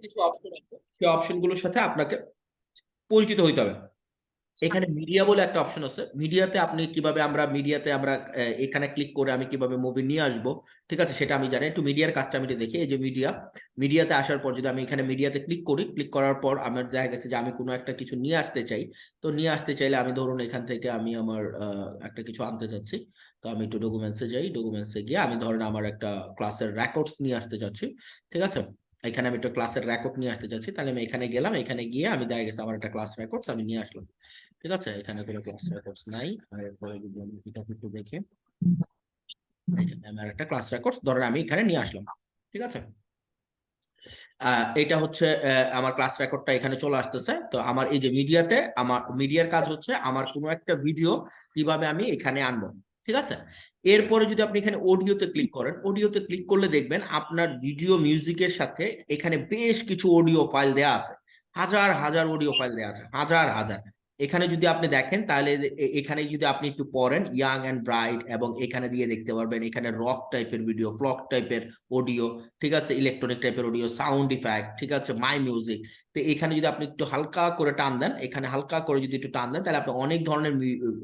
কিছু অপশন আছে, সেই অপশনগুলোর সাথে আপনাকে পরিচিত হইতে হবে। এখানে মিডিয়া বলে একটা অপশন আছে, মিডিয়াতে আপনি কিভাবে আমরা এখানে ক্লিক করে আমি কিভাবে মুভি নিয়ে আসবো, ঠিক আছে, সেটা আমি জানি। একটু মিডিয়ার কাজটা আমি একটু দেখি। এই যে মিডিয়াতে আসার পর যদি আমি এখানে মিডিয়াতে ক্লিক করি, ক্লিক করার পর আমার দেখা গেছে যে আমি কোনো একটা কিছু নিয়ে আসতে চাই। তো নিয়ে আসতে চাইলে আমি ধরুন এখান থেকে আমি আমার একটা কিছু আনতে চাচ্ছি। তো আমি একটু ডকুমেন্টসে যাই, ডকুমেন্টসে গিয়ে আমি ধরেন আমার একটা ক্লাসের রেকর্ডস নিয়ে আসতে চাচ্ছি, ঠিক আছে। এখানে আমি একটা ক্লাসের রেকর্ড নিয়ে আসতে চাচ্ছি, তাহলে আমি এখানে গেলাম, এখানে গিয়ে আমি দেখা গেছে আমার একটা ক্লাস রেকর্ডস আমি নিয়ে আসলাম, ঠিক আছে। এখানে কোনো ক্লাস রেকর্ডস নাই। আর এরপরে যদি আমি এটা একটু দেখি, এখানে আমার একটা ক্লাস রেকর্ডস ধরেন আমি এখানে নিয়ে আসলাম, ঠিক আছে। এটা হচ্ছে আমার ক্লাস রেকর্ডটা এখানে চলে আসতেছে। তো আমার এই যে মিডিয়াতে, আমার মিডিয়ার কাজ হচ্ছে আমার কোনো একটা ভিডিও কিভাবে আমি এখানে আনবো, ঠিক আছে। এরপরে যদি আপনি এখানে অডিওতে ক্লিক করেন, অডিওতে ক্লিক করলে দেখবেন আপনার ভিডিও মিউজিকের সাথে এখানে বেশ কিছু অডিও ফাইল দেওয়া আছে। হাজার হাজার অডিও ফাইল দেওয়া আছে, হাজার হাজার। এখানে যদি আপনি দেখেন তাহলে এখানে যদি আপনি একটু পড়েন ইয়াং অ্যান্ড ব্রাইট, এবং এখানে দিয়ে দেখতে পারবেন এখানে রক টাইপের ভিডিও, ফ্লক টাইপের অডিও, ঠিক আছে, ইলেকট্রনিক টাইপের অডিও, সাউন্ড ইফেক্ট, ঠিক আছে, মাই মিউজিক। তো এখানে যদি আপনি একটু হালকা করে টান দেন, এখানে হালকা করে যদি একটু টান দেন, তাহলে আপনি অনেক ধরনের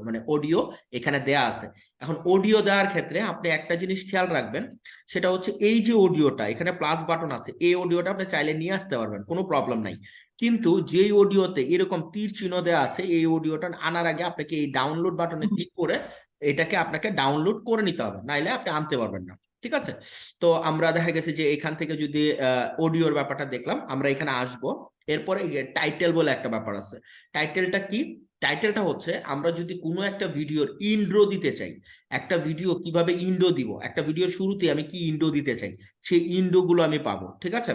মানে অডিও এখানে দেয়া আছে। এখন অডিও দেওয়ার ক্ষেত্রে আপনি একটা জিনিস খেয়াল রাখবেন, সেটা হচ্ছে এই যে অডিওটা এখানে প্লাস বাটন আছে, এই অডিওটা আপনি চাইলে নিয়ে আসতে পারবেন, কোনো প্রবলেম নাই। কিন্তু যেই অডিওতে এরকম তীর চিহ্ন দেওয়া আছে, এই অডিওটা আনার আগে আপনাকে এই ডাউনলোড বাটনে ক্লিক করে এটাকে আপনাকে ডাউনলোড করে নিতে হবে, নাইলে আপনি আনতে পারবেন না, ঠিক আছে। তো আমরা দেখা গেছে যে এখান থেকে যদি অডিওর ব্যাপারটা দেখলাম, আমরা এখানে আসব। এরপরে টাইটেল বলে একটা ব্যাপার আছে। টাইটেলটা কি? টাইটেলটা হচ্ছে আমরা যদি কোনো একটা ভিডিওর ইন্ট্রো দিতে চাই, একটা ভিডিও কিভাবে ইন্ট্রো দিব, একটা ভিডিওর শুরুতে আমি কি ইন্ট্রো দিতে চাই, সেই ইন্ট্রো গুলো আমি পাবো, ঠিক আছে।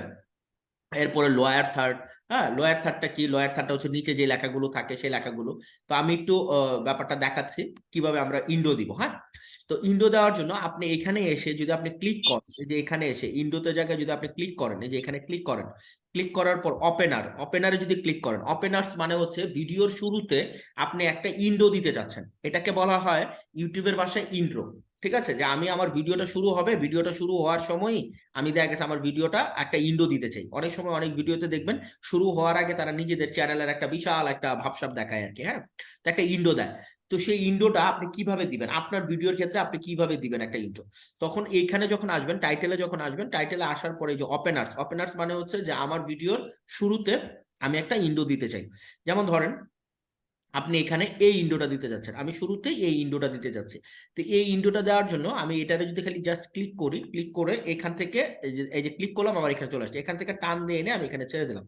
এরপরে লোয়ার থার্ড। হ্যাঁ, লোয়ার থার্ডটা কি? লোয়ার থার্ডটা হচ্ছে নিচে যে লেখাগুলো থাকে সেই লেখাগুলো। তো আমি একটু ব্যাপারটা দেখাচ্ছি কিভাবে আমরা ইন্ডো দিব। হ্যাঁ, তো ইন্ডো দেওয়ার জন্য আপনি এখানে এসে যদি আপনি ক্লিক করেন, এই যে এখানে এসে ইন্ডোতে জায়গায় যদি আপনি ক্লিক করেন, এই যে এখানে ক্লিক করেন, ক্লিক করার পর ওপেনারে যদি ক্লিক করেন, ওপেনার্স মানে হচ্ছে ভিডিওর শুরুতে আপনি একটা ইন্ডো দিতে চাচ্ছেন, এটাকে বলা হয় ইউটিউবের ভাষায় ইন্ট্রো, ঠিক আছে। যে আমি আমার ভিডিওটা শুরু হবে, ভিডিওটা শুরু হওয়ার সময়ই আমি দেখা গেছে আমার ভিডিওটা একটা ইন্ডো দিতে চাই। অনেক সময় অনেক ভিডিওতে দেখবেন শুরু হওয়ার আগে তারা নিজেদের চ্যানেলের একটা বিশাল একটা ভাবসাব দেখায় আর কি। হ্যাঁ, তো একটা ইন্ডো দেয়। তো সেই ইন্ডোটা আপনি কিভাবে দিবেন, আপনার ভিডিওর ক্ষেত্রে আপনি কিভাবে দিবেন একটা ইন্ডো? তখন এইখানে যখন আসবেন, টাইটেলে যখন আসবেন, টাইটেলে আসার পরে যে ওপেনার্স, ওপেনার্স মানে হচ্ছে যে আমার ভিডিওর শুরুতে আমি একটা ইন্ডো দিতে চাই। যেমন ধরেন আপনি এখানে এই ইন্ডোটা দিতে যাচ্ছেন, আমি শুরুতেই এই ইন্ডোটা দিতে যাচ্ছি। তো এই ইন্ডোটা দেওয়ার জন্য আমি এটারে যদি খালি জাস্ট ক্লিক করি, ক্লিক করে এখান থেকে এই যে ক্লিক করলাম, আমার এখানে চলে আসছে, এখান থেকে টান দিয়ে এনে আমি এখানে ছেড়ে দিলাম।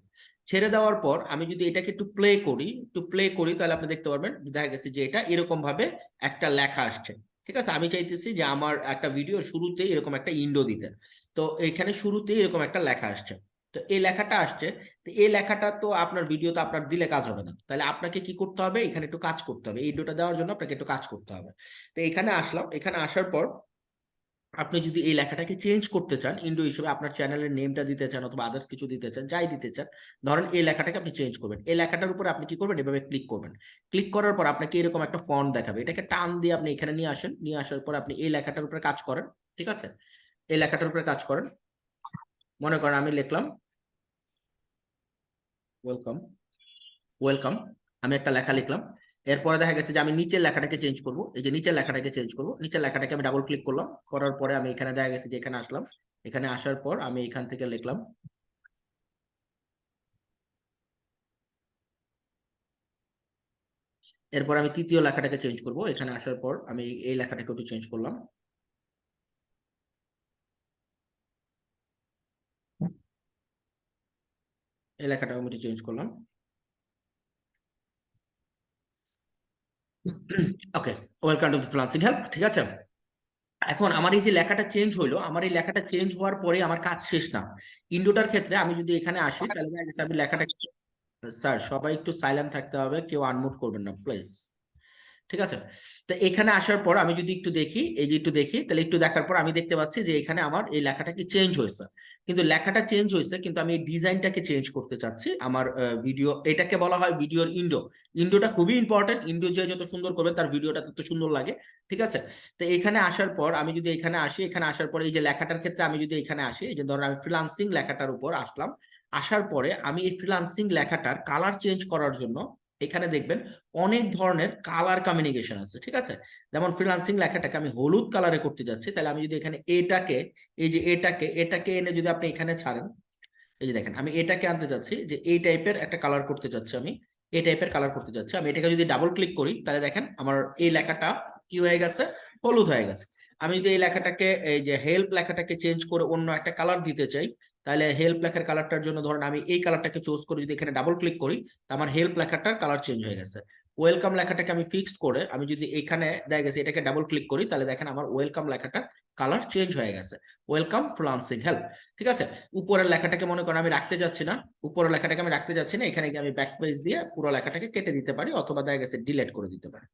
ছেড়ে দেওয়ার পর আমি যদি এটাকে একটু প্লে করি, তাহলে আপনি দেখতে পারবেন দেখা গেছে যে এটা এরকম ভাবে একটা লেখা আসছে, ঠিক আছে। আমি চাইতেছি যে আমার একটা ভিডিও শুরুতে এরকম একটা ইন্ডো দিতে। তো এখানে শুরুতে এরকম একটা লেখা আসছে। তো এই লেখাটা আসছে। তো এই লেখাটা তো আপনার ভিডিওতে আপনার দিলে কাজ হবে না, তাহলে আপনাকে কি করতে হবে? এখানে একটু কাজ করতে হবে, এই ভিডিওটা দেওয়ার জন্য আপনাকে একটু কাজ করতে হবে। তো এখানে আসলাম, এখানে আসার পর আপনি যদি এই লেখাটাকে চেঞ্জ করতে চান, ইন্ডো হিসেবে আপনার চ্যানেলের নেমটা দিতে চান অথবা আদার্স কিছু দিতে চান, যাই দিতে চান, ধরেন এই লেখাটাকে আপনি চেঞ্জ করবেন, এই লেখাটার উপরে আপনি কি করবেন? এভাবে ক্লিক করবেন। ক্লিক করার পর আপনাকে এরকম একটা ফন্ট দেখাবে, এটাকে টান দিয়ে আপনি এখানে নিয়ে আসেন, নিয়ে আসার পর আপনি এই লেখাটার উপরে কাজ করেন, ঠিক আছে। এই লেখাটার উপরে কাজ করেন। মনে করেন আমি লিখলাম ওয়েলকাম, ওয়েলকাম, আমি একটা লেখা লিখলাম। এরপরে দেখা গেছে যে আমি নিচের লেখাটাকে চেঞ্জ করব, এই যে নিচের লেখাটাকে চেঞ্জ করব, নিচের লেখাটাকে আমি ডাবল ক্লিক করলাম, করার পরে আমি এখানে দেখা গেছে যে এখানে আসলাম, এখানে আসার পর আমি এখান থেকে লিখলাম, এরপর আমি তৃতীয় লেখাটাকে চেঞ্জ করব, এখানে আসার পর আমি এই লেখাটাকে একটু চেঞ্জ করলাম, এই লেখাটাকে আমি একটু চেঞ্জ করলাম। ওকে, ওয়েলকাম টু ফ্রিল্যান্সিং হেল্প, ঠিক আছে। এখন আমার এই যে লেখাটা চেঞ্জ হইলো, আমার এই লেখাটা চেঞ্জ হওয়ার পরে আমার কাজ শেষ না। ইন্ডোটার ক্ষেত্রে আমি যদি এখানে আসি, তাহলে দেখা গেছে আমি লেখাটা, স্যার সবাই একটু সাইলেন্ট থাকতে হবে, কেউ আনমিউট করবেন না প্লিজ, ঠিক আছে। তো এখানে আসার পর আমি যদি একটু দেখি, এই যে একটু দেখি, তাহলে একটু দেখার পর আমি দেখতে পাচ্ছি যে এখানে আমার এই লেখাটা কি চেঞ্জ হয়েছে। কিন্তু লেখাটা চেঞ্জ হয়েছে, কিন্তু আমি এই ডিজাইনটাকে চেঞ্জ করতে চাচ্ছি। আমার ভিডিও, এটাকে বলা হয় ভিডিওর ইন্ডো। ইন্ডোটা খুবই ইম্পর্টেন্ট, ইন্ডো যে যত সুন্দর করবে তার ভিডিওটা তত সুন্দর লাগে, ঠিক আছে। তো এখানে আসার পর আমি যদি এখানে আসি, এখানে আসার পর এই যে লেখাটার ক্ষেত্রে আমি যদি এখানে আসি, এই যে ধরো আমি ফ্রিল্যান্সিং লেখাটার উপর আসলাম, আসার পরে আমি এই ফ্রিল্যান্সিং লেখাটার কালার চেঞ্জ করার জন্য এখানে দেখবেন অনেক ধরনের কালার কমিউনিকেশন আছে, ঠিক আছে। যেমন ফ্রিল্যান্সিং লেখাটাকে আমি হলুদ কালারে করতে যাচ্ছি, তাহলে আমি যদি এখানে এটাকে, এই যে এটাকে এনে যদি আপনি এখানে ছাড়েন, এই যে দেখেন আমি এটাকে আনতে যাচ্ছি যে এই টাইপের একটা কালার করতে যাচ্ছি, আমি এই টাইপের কালার করতে যাচ্ছি। আমি এটাকে যদি ডাবল ক্লিক করি তাহলে দেখেন আমার এই লেখাটা কি হয়ে গেছে, হলুদ হয়ে গেছে। আমি যদি এই লেখাটাকে, এই যে হেল্প লেখাটাকে চেঞ্জ করে অন্য একটা কালার দিতে চাই, তাহলে হেল্প লেখার কালারটার জন্য ধরেন আমি এই কালারটাকে চুজ করে যদি এখানে ডাবল ক্লিক করি, আমার হেল্প লেখাটার কালার চেঞ্জ হয়ে গেছে। ওয়েলকাম লেখাটাকে আমি ফিক্সড করে আমি যদি এখানে দেখা গেছে এটাকে ডাবল ক্লিক করি, তাহলে দেখেন আমার ওয়েলকাম লেখাটার কালার চেঞ্জ হয়ে গেছে, ওয়েলকাম ফ্রিল্যান্সিং হেল্প, ঠিক আছে। উপরের লেখাটাকে মনে করেন আমি রাখতে যাচ্ছি না, উপরের লেখাটাকে আমি রাখতে যাচ্ছি না, এখানে গিয়ে আমি ব্যাক পেজ দিয়ে পুরো লেখাটাকে কেটে দিতে পারি, অথবা দেখা গেছে ডিলিট করে দিতে পারি।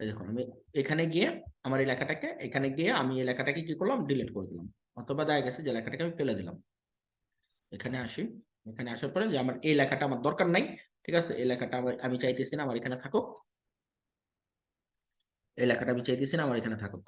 দেখুন আমি এখানে গিয়ে আমার এই লেখাটাকে, এখানে গিয়ে আমি এই লেখাটাকে কি করলাম, ডিলিট করে দিলাম, অথবা দেখা গেছে যে লেখাটাকে আমি ফেলে দিলাম। এখানে আসি, এখানে আসার পরে যে আমার এই লেখাটা আমার দরকার নাই, ঠিক আছে, এই লেখাটা আমি চাইতেছি না আমার এখানে থাকুক, এই লেখাটা আমি চাইতেছি না আমার এখানে থাকুক।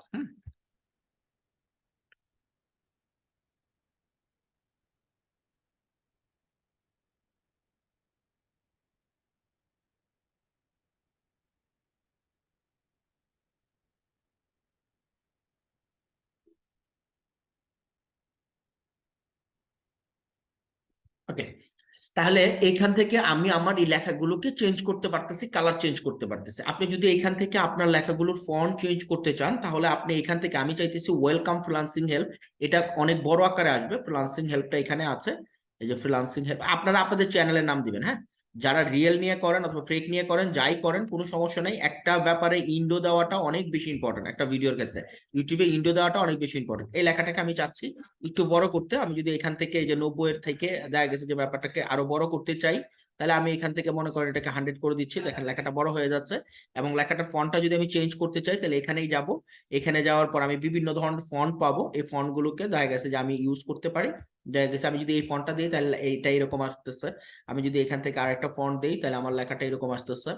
ওকে, তাহলে এইখান থেকে আমি আমার এই লেখাগুলোকে চেঞ্জ করতে পারতেছি, কালার চেঞ্জ করতে পারতেছি। আপনি যদি এখান থেকে আপনার লেখাগুলোর ফন্ট চেঞ্জ করতে চান, তাহলে আপনি এখান থেকে, আমি চাইতেছি ওয়েলকাম ফ্রিল্যান্সিং হেল্প, এটা অনেক বড় আকারে আসবে, ফ্রিল্যান্সিং হেল্পটা এখানে আছে, এই যে ফ্রিল্যান্সিং হেল্প, আপনারা আপনাদের চ্যানেলের নাম দিবেন, হ্যাঁ। যারা রিয়েল নিয়ে করেন অথবা ফেক নিয়ে করেন, যাই করেন কোনো সমস্যা নেই, একটা ব্যাপারে ইন্ডো দেওয়াটা অনেক বেশি ইম্পর্টেন্ট একটা ভিডিওর ক্ষেত্রে, ইউটিউবে ইন্ডো দেওয়াটা অনেক বেশি ইম্পর্টেন্ট। এই লেখাটাকে আমি চাচ্ছি একটু বড় করতে, আমি যদি এখান থেকে এই যে 90 এর থেকে দেখা গেছে যে ব্যাপারটাকে আরো বড় করতে চাই, তাহলে আমি এখান থেকে মনে করেন এটাকে 100 করে দিচ্ছি, দেখেন লেখাটা বড় হয়ে যাচ্ছে। এবং লেখাটার ফন্টটা যদি আমি চেঞ্জ করতে চাই, তাহলে এখানেই যাব, এখানে যাওয়ার পর আমি বিভিন্ন ধরনের ফন্ট পাবো, এই ফন্ট গুলোকে দেখা গেছে যে আমি ইউজ করতে পারি। দেখা গেছে আমি যদি এই ফন্টটা দিই তাহলে এইটা এরকম আসতেছে, আমি যদি এখান থেকে আরেকটা ফন্ট দিই তাহলে আমার লেখাটা এরকম আসতেছে।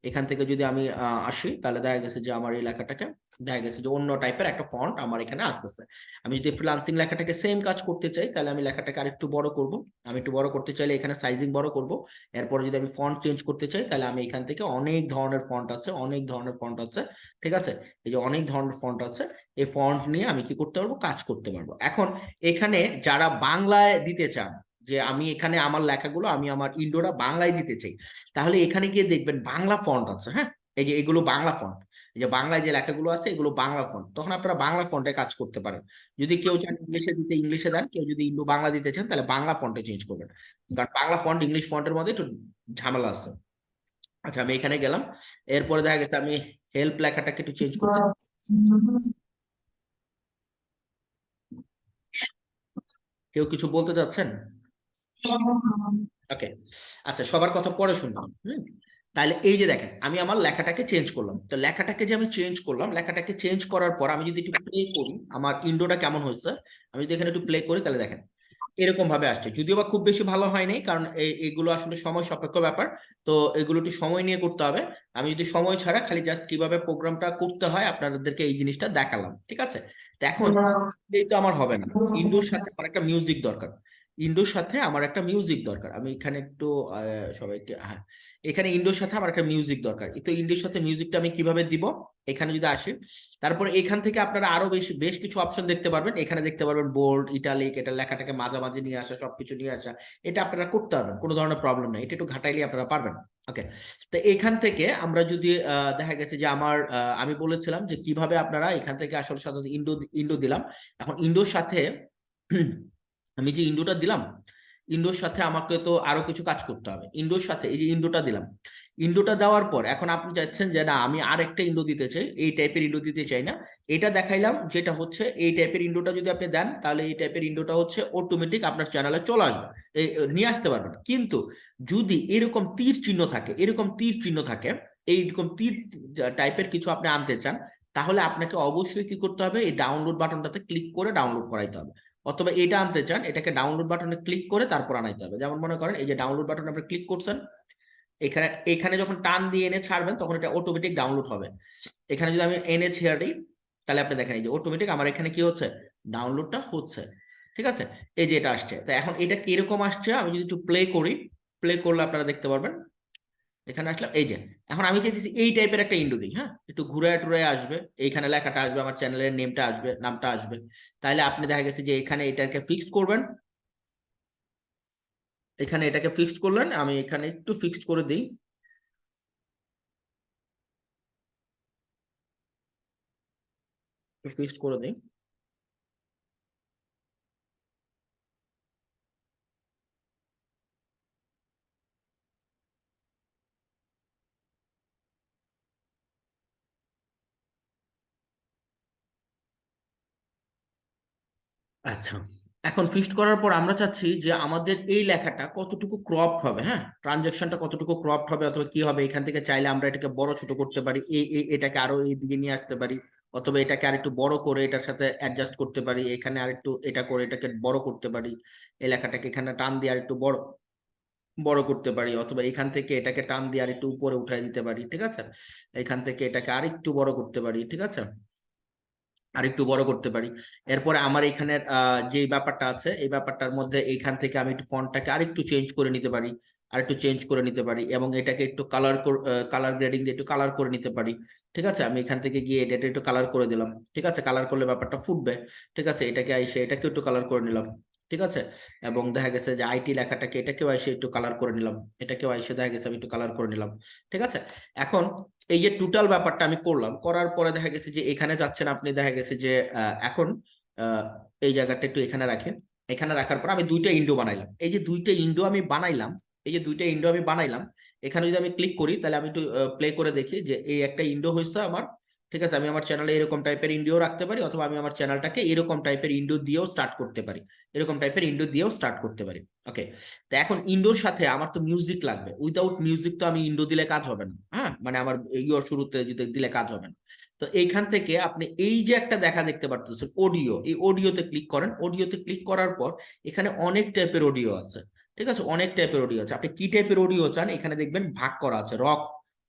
এখান থেকে যদি আমি আসি, তাহলে দেখা গেছে যে আমার এই লেখাটাকে দেখা গেছে যে অন্য টাইপের একটা ফন্ট আমার এখানে আসতেছে। আমি যদি ফ্রিল্যান্সিং লেখাটাকে সেম কাজ করতে চাই, তাহলে আমি লেখাটাকে আরেকটু বড় করব, আমি একটু বড় করতে চাইলে এখানে সাইজিং বড় করব। এরপরে যদি আমি ফন্ট চেঞ্জ করতে চাই, তাহলে আমি এখান থেকে অনেক ধরনের ফন্ট আছে, অনেক ধরনের ফন্ট আছে, ঠিক আছে। এই যে অনেক ধরনের ফন্ট আছে, এই ফন্ট নিয়ে আমি কি করতে পারবো, কাজ করতে পারবো। এখন এখানে যারা বাংলায় দিতে চান, যে আমি এখানে আমার লেখাগুলো আমি আমার ইন্ডোরা বাংলায় দিতে চাই, তাহলে এখানে গিয়ে দেখবেন বাংলা ফন্ট আছে, হ্যাঁ। এই যে এগুলো বাংলা ফন্ট, এই যে বাংলায় যে লেখাগুলো আছে এগুলো বাংলা ফন্ট, তখন আপনারা বাংলা ফন্টে কাজ করতে পারেন। যদি কেউ চান ইংলিশে দিতে ইংলিশে দেন, কেউ যদি ইন্ডো বাংলা দিতে চান তাহলে বাংলা ফন্টে চেঞ্জ করবেন, কারণ বাংলা ফন্ট ইংলিশ ফন্টের মধ্যে একটু ঝামেলা আছে। আচ্ছা আমি এখানে গেলাম, এরপরে দেখা গেছে আমি হেল্প লেখাটাকে একটু চেঞ্জ করতে, কেউ কিছু বলতে চাচ্ছেন? ওকে, আচ্ছা সবার কথা পরে শুনবো। তাহলে এই যে দেখেন আমি আমার লেখাটাকে চেঞ্জ করলাম, তো লেখাটাকে যে আমি চেঞ্জ করলাম, লেখাটাকে চেঞ্জ করার পর আমি যদি একটু প্লে করি আমার ইন্ডোটা কেমন হয়েছে, আমি যদি এখানে একটু প্লে করি তাহলে দেখেন এরকম ভাবে আসছে, যদিও বা খুব বেশি ভালো হয়নি, কারণ এগুলো আসলে সময় সাপেক্ষ ব্যাপার, তো এগুলো একটু সময় নিয়ে করতে হবে। আমি যদি সময় ছাড়া খালি জাস্ট কিভাবে প্রোগ্রামটা করতে হয় আপনাদেরকে এই জিনিসটা দেখালাম, ঠিক আছে। তো এখন এই তো আমার হবে না, ইন্ডোর সাথে আমার একটা মিউজিক দরকার, ইন্ডোর সাথে আমার একটা মিউজিক দরকার, আমি এখানে একটু সবাইকে, হ্যাঁ, এখানে ইন্ডোর সাথে আমার একটা মিউজিক দরকার, তো ইন্ডোর সাথে মিউজিকটা আমি কিভাবে দিব, এখানে যদি আসি, তারপরে এখান থেকে আপনারা আরো বেশ বেশ কিছু অপশন দেখতে পারবেন, এখানে দেখতে পারবেন বোল্ড, ইটালিক, এটা লেখাটাকে মাঝামাঝি নিয়ে আসা, সবকিছু নিয়ে আসা, এটা আপনারা করতে পারবেন, কোনো ধরনের প্রবলেম নেই, এটা একটু ঘাটাইলে আপনারা পারবেন। ওকে, তো এখান থেকে আমরা যদি দেখা গেছে যে আমার আমি বলেছিলাম যে কিভাবে আপনারা এখান থেকে আসলে সাধারণত ইন্ডো ইন্ডো দিলাম, এখন ইন্ডোর সাথে আমি যে ইন্ডোটা দিলাম, ইন্ডোর সাথে আমাকে তো আরো কিছু কাজ করতে হবে, ইন্ডোর সাথে এই যে ইন্ডোটা দিলাম, ইন্ডোটা দেওয়ার পর এখন আপনি চাচ্ছেন যে না আমি আরেকটা ইন্ডো দিতে চাই, এই টাইপের ইন্ডো দিতে চাই না, এটা দেখাইলাম যেটা হচ্ছে এই টাইপের ইন্ডোটা যদি আপনি দেন, তাহলে এই টাইপের ইন্ডোটা হচ্ছে অটোমেটিক আপনার চ্যানেলে চলে আসবে, নিয়ে আসতে পারবেন। কিন্তু যদি এরকম তীর চিহ্ন থাকে, এরকম তীর চিহ্ন থাকে, এইরকম তীর টাইপের কিছু আপনি আনতে চান, তাহলে আপনাকে অবশ্যই কি করতে হবে, এই ডাউনলোড বাটনটাতে ক্লিক করে ডাউনলোড করাইতে হবে, অথবা এটা আনতে চান এটাকে ডাউনলোড বাটনে ক্লিক করে তারপর আনাইতে হবে। যেমন মনে করেন এই যে ডাউনলোড বাটনে আপনি ক্লিক করছেন, এখানে এখানে যখন টান দিয়ে এনে ছাড়বেন তখন এটা অটোমেটিক ডাউনলোড হবে। এখানে যদি আমি এনে ছেড়ে দিই, তাহলে আপনি দেখেন এই যে অটোমেটিক আমার এখানে কি হচ্ছে, ডাউনলোডটা হচ্ছে, ঠিক আছে, এই যে এটা আসছে। তো এখন এটা কিরকম আসছে আমি যদি একটু প্লে করি, প্লে করলে আপনারা দেখতে পারবেন। এখানে আসলাম, এই যে এখন আমি চাইতেছি এই টাইপের একটা ইন্ডো দিই। হ্যাঁ, একটু ঘুরে টুরে আসবে, এইখানে লেখাটা আসবে, আমার চ্যানেলের নেমটা আসবে, নামটা আসবে। তাহলে আপনি দেখা গেছে যে এখানে এটাকে ফিক্সড করবেন, এখানে এটাকে ফিক্সড করলেন। আমি এখানে একটু ফিক্সড করে দিই, একটু ফিক্সড করে দিই। আচ্ছা, এখন ফিক্সড করার পর আমরা চাচ্ছি যে আমাদের এই লেখাটা কতটুকু ক্রপ হবে। হ্যাঁ, ট্রানজাকশনটা কতটুকু ক্রপ হবে অথবা কি হবে, এখান থেকে চাইলে আমরা এটাকে বড় ছোট করতে পারি, এটাকে আরো এই দিকে নিয়ে আসতে পারি, অথবা এটাকে আরেকটু বড় করে এটার সাথে অ্যাডজাস্ট করতে পারি, এখানে আরেকটু এটা করে এটাকে বড় করতে পারি, এই লেখাটাকে এখানে টান দিয়ে আরেকটু বড় বড় করতে পারি, অথবা এখান থেকে এটাকে টান দিয়ে আরেকটু উপরে উঠাই দিতে পারি। ঠিক আছে, এখান থেকে এটাকে আরেকটু বড় করতে পারি। ঠিক আছে, আরেকটু বড় করতে পারি। এরপরে আমার এখানের যে ব্যাপারটা আছে, এই ব্যাপারটার মধ্যে এইখান থেকে আমি একটু ফন্টটাকে আরেকটু চেঞ্জ করে নিতে পারি, আরেকটু চেঞ্জ করে নিতে পারি, এবং এটাকে একটু কালার গ্রেডিং দিয়ে একটু কালার করে নিতে পারি। ঠিক আছে, আমি এখান থেকে গিয়ে এটা একটু কালার করে দিলাম। ঠিক আছে, কালার করলে ব্যাপারটা ফুটবে। ঠিক আছে, এটাকে আইসে এটাকে একটু কালার করে নিলাম। ঠিক আছে, এবং দেখা গেছে যে আইটি লেখাটাকে এটাকেও আইসে একটু কালার করে নিলাম, এটাকেও আইসে দেখা গেছে আমি একটু কালার করে নিলাম। ঠিক আছে, এখন এই যে টোটাল ব্যাপারটা আমি করলাম, করার পরে দেখা গেছে যে এখানে যাচ্ছেন আপনি, দেখা গেছে যে এখন আহ, এই জায়গাটা একটু এখানে রাখেন। এখানে রাখার পর আমি দুইটা উইন্ডো বানাইলাম, এই যে দুইটা উইন্ডো আমি বানাইলাম, এই যে দুইটা উইন্ডো আমি বানাইলাম, এখানে যদি আমি ক্লিক করি তাহলে আমি একটু প্লে করে দেখি যে এই একটা উইন্ডো হয়েছে আমার। ঠিক আছে, আমি আমার চ্যানেলে এরকম টাইপের উইন্ডো রাখতে পারি, অথবা আমি আমার চ্যানেলটাকে এরকম টাইপের উইন্ডো দিয়েও স্টার্ট করতে পারি, এরকম টাইপের উইন্ডো দিয়েও স্টার্ট করতে পারি। ওকে, তো এখন ইন্ডোর সাথে আমার তো মিউজিক লাগবে, উইদাউট মিউজিক তো আমি ইন্ডো দিলে কাজ হবে না। হ্যাঁ, মানে আমার ইয়োর শুরুতে যদি দিলে কাজ হবে না। তো এইখান থেকে আপনি এই যে একটা দেখতে পারতেছেন অডিও, এই অডিওতে ক্লিক করেন। অডিওতে ক্লিক করার পর এখানে অনেক টাইপের অডিও আছে। ঠিক আছে, অনেক টাইপের অডিও আছে, আপনি কি টাইপের অডিও চান এখানে দেখবেন ভাগ করা আছে, রক,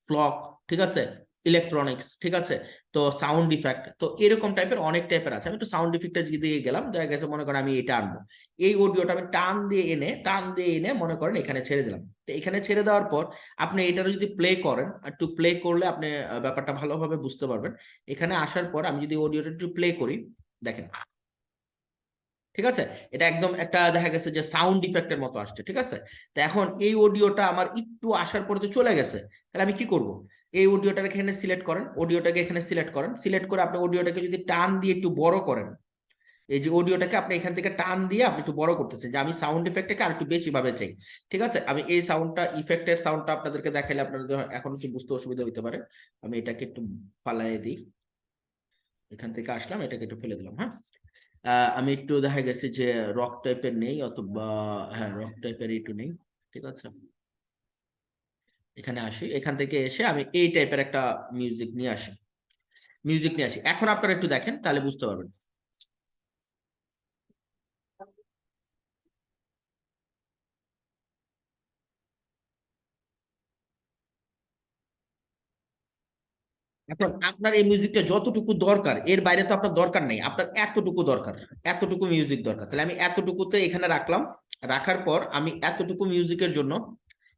ফ্লক, ঠিক আছে, ইলেকট্রনিক্স, ঠিক আছে, তো সাউন্ড ইফেক্ট, তো এরকম টাইপের অনেক টাইপের আছে। আমি একটু সাউন্ড ইফেক্টটা দিয়ে গেলাম, দেখা গেছে মনে করেন আমি এটা আনবো, এই অডিওটা আমি টান দিয়ে এনে মনে করেন এখানে ছেড়ে দিলাম। তো এখানে ছেড়ে দেওয়ার পর আপনি এটারও যদি প্লে করেন, একটু প্লে করলে আপনি ব্যাপারটা ভালোভাবে বুঝতে পারবেন। এখানে আসার পর আমি যদি অডিওটা একটু প্লে করি, দেখেন, ঠিক আছে, এটা একদম একটা দেখা গেছে যে সাউন্ড ইফেক্টের মতো আসছে। ঠিক আছে, তো এখন এই অডিওটা আমার একটু আসার পরে তো চলে গেছে, তাহলে আমি কি করব, এই অডিওটাকে এখানে সিলেক্ট করেন, অডিওটাকে এখানে সিলেক্ট করেন, সিলেক্ট করে আপনি অডিওটাকে যদি টান দিয়ে একটু বড় করেন, এই যে অডিওটাকে আপনি এখান থেকে টান দিয়ে আপনি একটু বড় করতেছেন, যে আমি সাউন্ড ইফেক্টটাকে আর একটু বেশি ভাবে চাই। ঠিক আছে, আমি এই সাউন্ডটা ইফেক্টের সাউন্ডটা আপনাদেরকে দেখাইলে আপনাদের এখন একটু বুঝতে অসুবিধা হতে পারে। আমি এটাকে একটু ফালাই দিই, এখান থেকে আসলাম, এটাকে একটু ফেলে দিলাম। হ্যাঁ, আমি একটু দেখা গেছে যে রক টাইপের নেই, অথবা হ্যাঁ রক টাইপের একটু নেই। ঠিক আছে, এখানে আসি, এখান থেকে এসে আমি এই টাইপের একটা মিউজিক নিয়ে আসি, মিউজিক নিয়ে আসি। এখন আপনারা একটু দেখেন তাহলে বুঝতে পারবেন। এখন আপনার এই মিউজিকটা যতটুকু দরকার এর বাইরে তো আপনার দরকার নেই, আপনার এতটুকু দরকার, এতটুকু মিউজিক দরকার, তাহলে আমি এতটুকুতে এখানে রাখলাম। রাখার পর আমি এতটুকু মিউজিকের জন্য,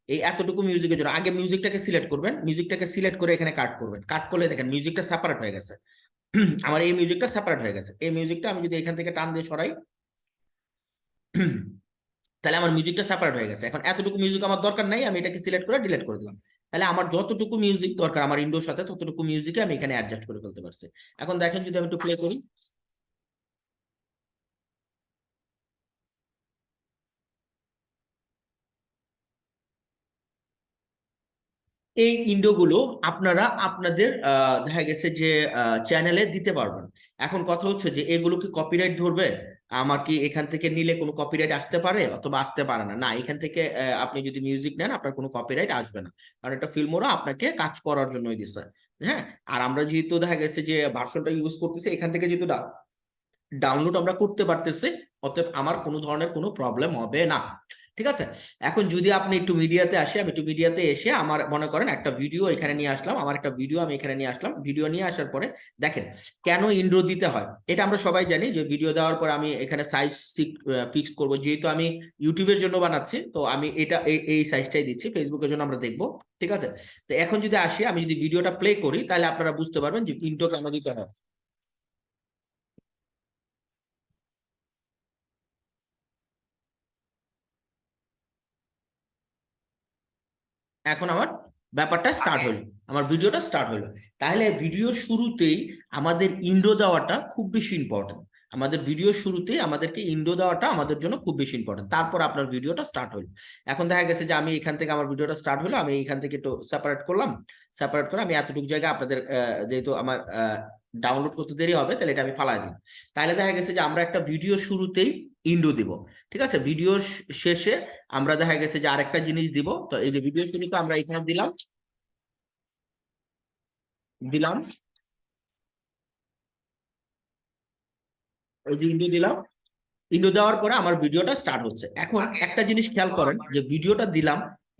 এই এতটুকু মিউজিকের জন্য আগে মিউজিকটাকে সিলেক্ট করবেন, মিউজিকটাকে সিলেক্ট করে এখানে কাট করবেন, কাট করলে দেখেন মিউজিকটা সেপারেট হয়ে গেছে। আমার এই মিউজিকটা সেপারেট হয়ে গেছে, এই মিউজিকটা আমি যদি এখান থেকে টান দিয়ে সরাই, তাহলে আমার মিউজিকটা সেপারেট হয়ে গেছে। এখন এতটুকু মিউজিক আমার দরকার নাই, আমি এটাকে সিলেক্ট করে ডিলিট করে দিলাম। তাহলে আমার যতটুকু মিউজিক দরকার আমার ইন্ডোর সাথে, ততটুকু মিউজিকে আমি এখানে অ্যাডজাস্ট করে ফেলতে পারছি। এখন দেখেন যদি আমি একটু প্লে করি, এই ইন্ডোগুলো আপনারা আপনাদের দেখা গেছে যে চ্যানেলে দিতে পারবেন। এখন কথা হচ্ছে যে এগুলো কি কপিরাইট ধরবে, আমার কি এখান থেকে নিলে কোনো কপিরাইট আসতে পারে অথবা আসতে পারে না? না, এখান থেকে আপনি যদি মিউজিক নেন আপনার কোনো কপিরাইট আসবে না, কারণ এটা ফিল্মোরা আপনাকে কাজ করার জন্যই দিছে। হ্যাঁ, আর আমরা যেহেতু দেখা গেছে যে ভার্সনটা ইউজ করতেছি, এখান থেকে যেহেতু ডাউনলোড আমরা করতে পারতেছি, অতএব আমার কোনো ধরনের কোনো প্রবলেম হবে না। ঠিক আছে। এখন যদি আপনি একটু মিডিয়াতে আসি, আমি একটু মিডিয়াতে এসে আমার মনে করেন একটা ভিডিও এখানে নিয়ে আসলাম, আমার একটা ভিডিও আমি এখানে নিয়ে আসলাম। ভিডিও নিয়ে আসার পরে দেখেন কেন ইন্ট্রো দিতে হয়, এটা আমরা সবাই জানি যে ভিডিও দেওয়ার পর আমি এখানে সাইজ ফিক্স করব, যেহেতু আমি ইউটিউবের জন্য বানাচ্ছি তো আমি এটা এই সাইজটাই দিচ্ছি, ফেসবুকের জন্য আমরা দেখবো। ঠিক আছে, তো এখন যদি আসি, আমি যদি ভিডিওটা প্লে করি তাহলে আপনারা বুঝতে পারবেন যে ইন্ট্রো কেন দিতে হয়। এখন আমার ব্যাপারটা স্টার্ট হলো, আমার ভিডিওটা স্টার্ট হলো। তাহলে ভিডিওর শুরুতেই আমাদের ইন্ট্রো দেওয়াটা খুব বেশি ইম্পর্টেন্ট। আমাদের ভিডিওর শুরুতেই আমাদেরকে ইন্ট্রো দেওয়াটা আমাদের জন্য খুব বেশি ইম্পর্টেন্ট। তারপর আপনার ভিডিওটা স্টার্ট হলো। এখন দেখা গেছে যে আমি এখান থেকে আমার ভিডিওটা স্টার্ট হলো, আমি এখান থেকে একটু সেপারেট করলাম। সেপারেট করে আমি এতটুকু জায়গা আপনাদের যেহেতু আমার ডাউনলোড করতে দেরি হবে তাহলে এটা আমি ফালাই দিই। তাহলে দেখা গেছে যে আমরা একটা ভিডিও শুরুতেই ইন্ট্রো দিব। ঠিক আছে, ভিডিও শেষে আমরা দেখা গেছে যে আরেকটা জিনিস দিব। তো এই যে ভিডিও শুরুতে আমরা এখানে দিলাম দিলাম এই যে ইন্ট্রো দিলাম। ইন্ট্রো দেওয়ার পরে আমার ভিডিওটা স্টার্ট হচ্ছে। এখন একটা জিনিস খেয়াল করেন যে ভিডিওটা দিলাম,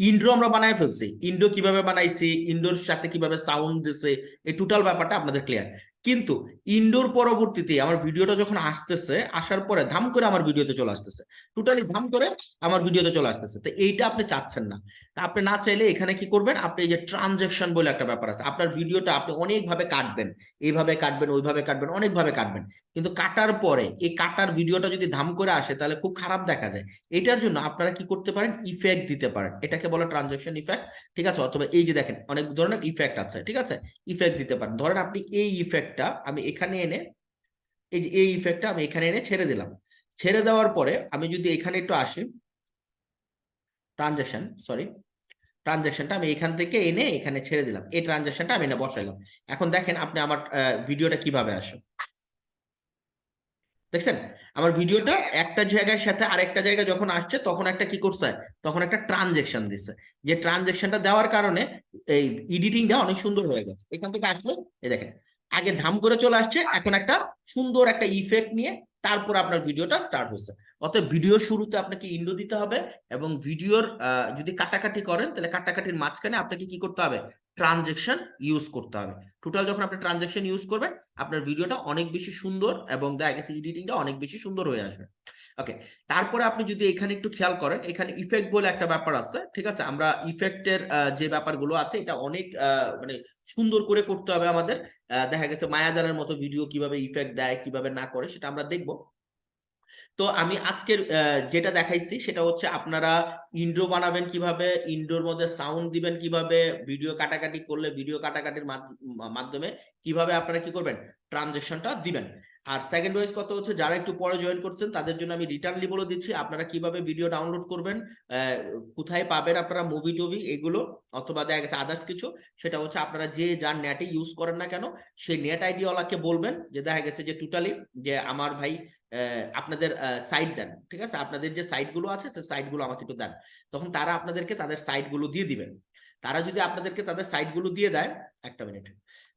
ইন্ট্রো আমরা বানায় ফেলছি, ইন্ট্রো কিভাবে বানাইছি, ইন্ডোর সাথে কিভাবে সাউন্ড দিছে, এই টোটাল ব্যাপারটা আপনাদের ক্লিয়ার। কিন্তু ইন্ডোর পরবর্তীতে আমার ভিডিওটা যখন আসতেছে, আসার পরে ধাম করে আমার ভিডিওতে চলে আসতেছে, টোটালি ধাম করে আমার ভিডিওতে চলে আসতেছে। তো এইটা আপনি চাচ্ছেন না। তা আপনি না চাইলে এখানে কি করবেন, আপনি এই যে ট্রানজেকশন বলে একটা ব্যাপার আছে, আপনার ভিডিওটা আপনি অনেকভাবে কাটবেন, এইভাবে কাটবেন, ওইভাবে কাটবেন, অনেকভাবে কাটবেন। কিন্তু কাটার পরে এই কাটার ভিডিওটা যদি ধাম করে আসে তাহলে খুব খারাপ দেখা যায়। এটার জন্য আপনারা কি করতে পারেন, ইফেক্ট দিতে পারেন, এটাকে বলে ট্রানজাকশন ইফেক্ট। ঠিক আছে, অথবা এই যে দেখেন অনেক ধরনের ইফেক্ট আছে। ঠিক আছে, ইফেক্ট দিতে পারেন। ধরেন আপনি এই ইফেক্টটা আমি এখানে এনে, এই যে এই ইফেক্টটা আমি এখানে এনে ছেড়ে দিলাম। ছেড়ে দেওয়ার পরে আমি যদি এখানে একটু আসি, ট্রানজাকশন সরি, ট্রানজাকশনটা আমি এখান থেকে এনে এখানে ছেড়ে দিলাম, এই ট্রানজাকশনটা আমি এনে বসাইলাম। এখন দেখেন আপনি আমার ভিডিওটা কিভাবে আসে, দেখছেন আমার ভিডিওটা একটা জায়গার সাথে আরেকটা জায়গায় যখন আসছে তখন একটা কি করছে, তখন একটা ট্রানজেকশন দিচ্ছে। যে ট্রানজেকশনটা দেওয়ার কারণে এই এডিটিংটা অনেক সুন্দর হয়ে গেছে। এখান থেকে আসলে এই দেখেন আগে ধাম করে চলে আসছে, এখন একটা সুন্দর একটা ইফেক্ট নিয়ে তারপর আপনার ভিডিওটা স্টার্ট হচ্ছে। অতএব ভিডিওর শুরুতে আপনাকে ইন্ট্রো দিতে হবে, এবং ভিডিওর যদি কাটাকাটি করেন তাহলে কাটাকাটির মাঝখানে আপনাকে কি করতে হবে, ট্রানজেকশন ইউজ করতে হবে। টোটাল যখন আপনি ট্রানজেকশন ইউজ করবেন আপনার ভিডিওটা অনেক বেশি সুন্দর এবং দেখা গেছে এডিটিংটা অনেক বেশি সুন্দর হয়ে আসবে। ওকে, তারপরে আপনি যদি এখানে একটু খেয়াল করেন, এখানে ইফেক্ট বলে একটা ব্যাপার আছে। ঠিক আছে, আমরা ইফেক্টের যে ব্যাপারগুলো আছে এটা অনেক মানে সুন্দর করে করতে হবে আমাদের। দেখা গেছে মায়াজালের মতো ভিডিও কিভাবে ইফেক্ট দেয় কিভাবে না করে সেটা আমরা দেখবো। তো আমি আজকের যেটা দেখাইছি সেটা হচ্ছে আপনারা ইন্ট্রো বানাবেন কিভাবে, ইন্ট্রোর মধ্যে সাউন্ড দিবেন কিভাবে, ভিডিও কাটাকাটি করলে ভিডিও কাটাকাটির মাধ্যমে কিভাবে আপনারা কি করবেন, ট্রানজেকশনটা দিবেন। আর সেকেন্ড ওয়েজ কত হচ্ছে, যারা একটু পরে জয়েন করছেন তাদের জন্য আমি রিটার্নলি বলে দিচ্ছি আপনারা কিভাবে ভিডিও ডাউনলোড করবেন, কোথায় পাবেন আপনারা মুভি টুভি এগুলো, অথবা দেখা গেছে আদার্স কিছু। সেটা হচ্ছে আপনারা যে যার নেটে ইউজ করেন না কেন সেই নেট আইডিওয়ালাকে বলবেন যে দেখা গেছে যে টোটালি যে আমার ভাই আপনাদের সাইট দেন। ঠিক আছে, আপনাদের যে সাইট গুলো আছে সেই সাইট গুলো আমাকে একটু দেন। তখন তারা আপনাদেরকে তাদের সাইট গুলো দিয়ে দিবেন। তারা যদি আপনাদেরকে তাদের সাইট গুলো দিয়ে দেয়, একটা মিনিট,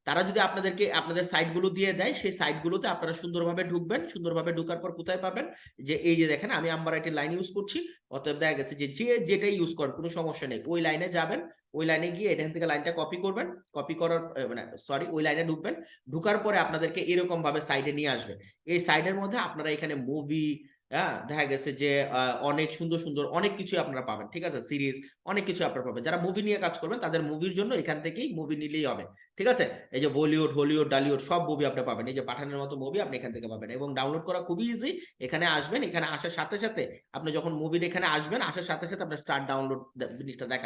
তারা যদি আপনাদেরকে আপনাদের সাইট গুলো দিয়ে দেয় সেই সাইট গুলোতে আপনারা সুন্দরভাবে ঢুকবেন। সুন্দরভাবে ঢুকার পর কোথায় পাবেন, যে এই যে দেখেন আমি আম্বার আইটি লাইন ইউজ করছি। অতএব দেখা গেছে যে যে যেটাই ইউজ করেন কোনো সমস্যা নেই, ওই লাইনে যাবেন, ওই লাইনে গিয়ে এখান থেকে লাইনটা কপি করবেন। কপি করার মানে সরি, ওই লাইনে ঢুকবেন। ঢুকার পরে আপনাদেরকে এরকম ভাবে সাইডে নিয়ে আসবে। এই সাইডের মধ্যে আপনারা এখানে মুভি, হ্যাঁ দেখা গেছে যে অনেক সুন্দর সুন্দর অনেক কিছু আপনারা পাবেন। ঠিক আছে, সিরিজ অনেক কিছু আপনারা পাবেন। যারা মুভি নিয়ে কাজ করবেন তাদের মুভির জন্য এখান থেকেই মুভি নিলেই হবে। ঠিক আছে, এই যে বলিউড হলিউড ডালিউড সব মুভি আপনি পাবেন, এই যে পাঠানের মতো মুভি আপনি এখান থেকে পাবেন, এবং ডাউনলোড করা খুবই ইজি। এখানে আসবেন, এখানে আসার সাথে সাথে আপনি যখন মুভির এখানে আসবেন, আসার সাথে সাথে আপনার স্টার্ট ডাউনলোড জিনিসটা দেখা